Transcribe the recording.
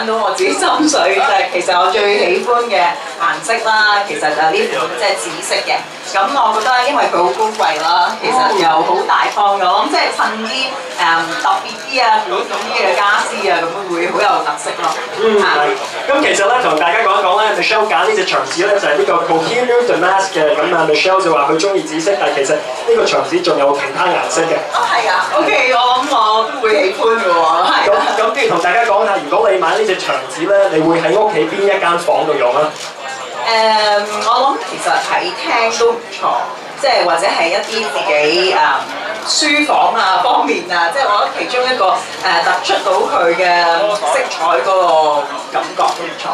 到我自己心水，就係其實我最喜歡嘅顏色啦，其實就係呢款即係紫色嘅。咁我覺得因為佢好高貴啦，其實又好大方嘅，我諗即係襯啲特別啲啊、古董啲嘅家私啊，咁會好有特色咯。咁其實咧同大家講一講咧 ，Michelle 揀呢隻長子咧就係呢個 Kohinoor Damask 嘅，咁啊 Michelle 就話佢中意紫色，但係其實呢個長子仲有其他顏色嘅。哦，係啊 ，OK， 我諗我都會喜歡嘅喎。咁不如同大家講下，如果你買呢隻長子咧，你會喺屋企邊一間房度用啊？我諗其實喺廳都唔錯，即係或者係一啲自己書房啊方面啊，即係我覺得其中一個突出到佢嘅色彩嗰個感覺都唔錯。